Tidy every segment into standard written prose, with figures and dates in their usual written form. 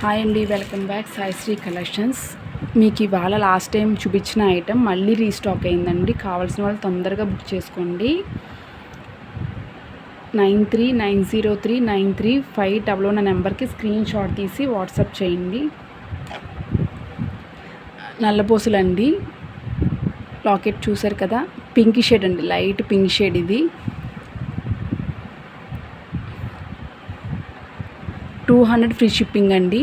Hi అండి, welcome back Saisri collections. మీకు ఇవాళ లాస్ట్ టైం చూపించిన ఐటెం మళ్ళీ రీస్టాక్ అయిందండి. కావాల్సిన వాళ్ళు తొందరగా బుక్ చేసుకోండి. 9390393500 అనే నెంబర్కి స్క్రీన్ షాట్ తీసి వాట్సాప్ చేయండి. నల్లపూసలండి, లాకెట్ చూసారు కదా, పింక్ షేడ్ అండి, లైట్ పింక్ షేడ్. ఇది 200 ఫ్రీ షిప్పింగ్ అండి.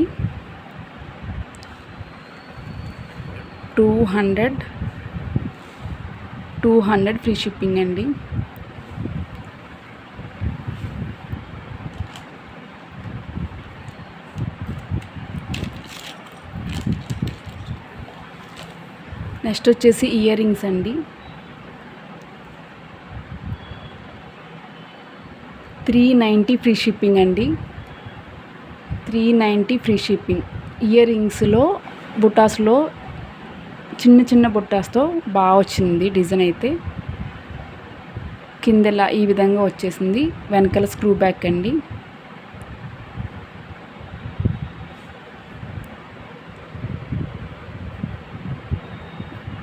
200 ఫ్రీ షిప్పింగ్ అండి. నెక్స్ట్ వచ్చేసి ఇయర్ రింగ్స్ అండి. 390 ఫ్రీ షిప్పింగ్ అండి. 390 ఫ్రీ షిప్పింగ్. ఇయర్ రింగ్స్లో బుటాస్లో చిన్న చిన్న బుటాస్తో బాగా వచ్చింది డిజైన్. అయితే కిందలా ఈ విధంగా వచ్చేసింది, వెనకాల స్క్రూ బ్యాక్ అండి.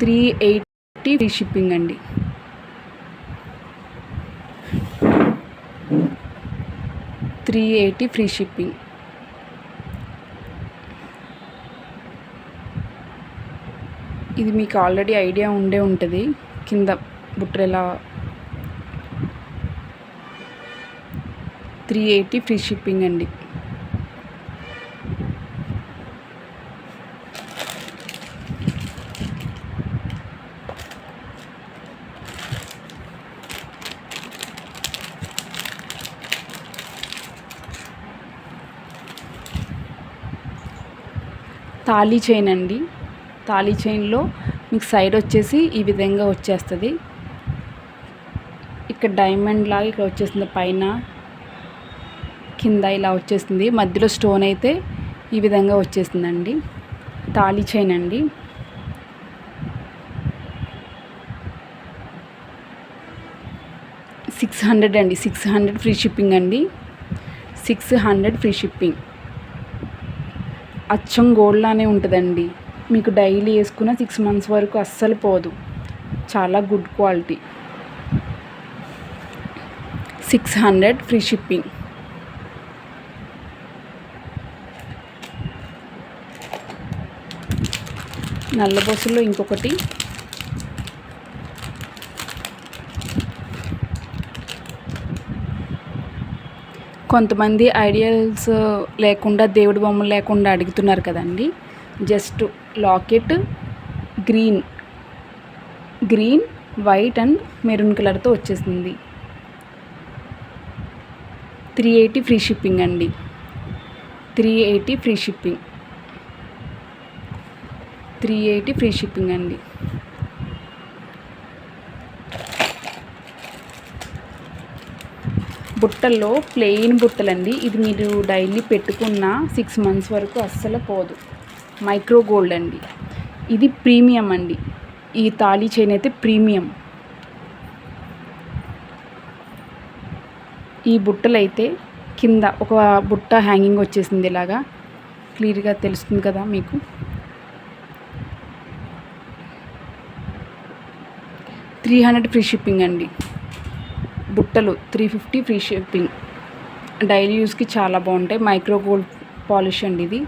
$380 ఫ్రీ షిప్పింగ్ అండి. 380 ఫ్రీ షిప్పింగ్. ఇది మీకు ఆల్రెడీ ఐడియా ఉండే ఉంటుంది, కింద బుట్టలు 380 ఫ్రీ షిప్పింగ్ అండి. తాళీ చైన్ అండి. తాళీ చైన్లో మీకు సైడ్ వచ్చేసి ఈ విధంగా వచ్చేస్తుంది. ఇక్కడ డైమండ్ లాగా ఇక్కడ వచ్చేస్తుంది, పైన కింద ఇలా వచ్చేస్తుంది. మధ్యలో స్టోన్ అయితే ఈ విధంగా వచ్చేసిందండి. తాళీ చైన్ అండి. $600 అండి. 600 ఫ్రీ షిప్పింగ్ అండి. 600 ఫ్రీ షిప్పింగ్. అచ్చం గోల్డ్లానే ఉంటుందండి. మీకు డైలీ వేసుకున్న 6 months వరకు అస్సలు పోదు. చాలా గుడ్ క్వాలిటీ. 600 free shipping. నల్లబొస్సులో ఇంకొకటి, కొంతమంది ఐడియల్స్ లేకుండా, దేవుడి బొమ్మలు లేకుండా అడుగుతున్నారు కదండి. Just locket green, white and maroon కలర్తో వచ్చేసింది. 380 ఫ్రీ షిప్పింగ్ అండి. 380 ఫ్రీ షిప్పింగ్. 380 ఫ్రీ షిప్పింగ్ అండి. బుట్టల్లో ప్లెయిన్ బుట్టలండి. ఇది మీరు డైలీ పెట్టుకున్న 6 months వరకు అస్సలు పోదు. మైక్రో గోల్డ్ అండి. ఇది ప్రీమియం అండి. ఈ తాళీ చైన్ అయితే ప్రీమియం. ఈ బుట్టలు అయితే కింద ఒక బుట్ట హ్యాంగింగ్ వచ్చేసింది, ఇలాగా క్లియర్గా తెలుస్తుంది కదా మీకు. $300 ఫ్రీ షిప్పింగ్ అండి. బుట్టలు 350 ఫ్రీ షిప్పింగ్. డైలీ యూస్కి చాలా బాగుంటాయి. మైక్రో గోల్డ్ పాలిష్ అండి ఇది.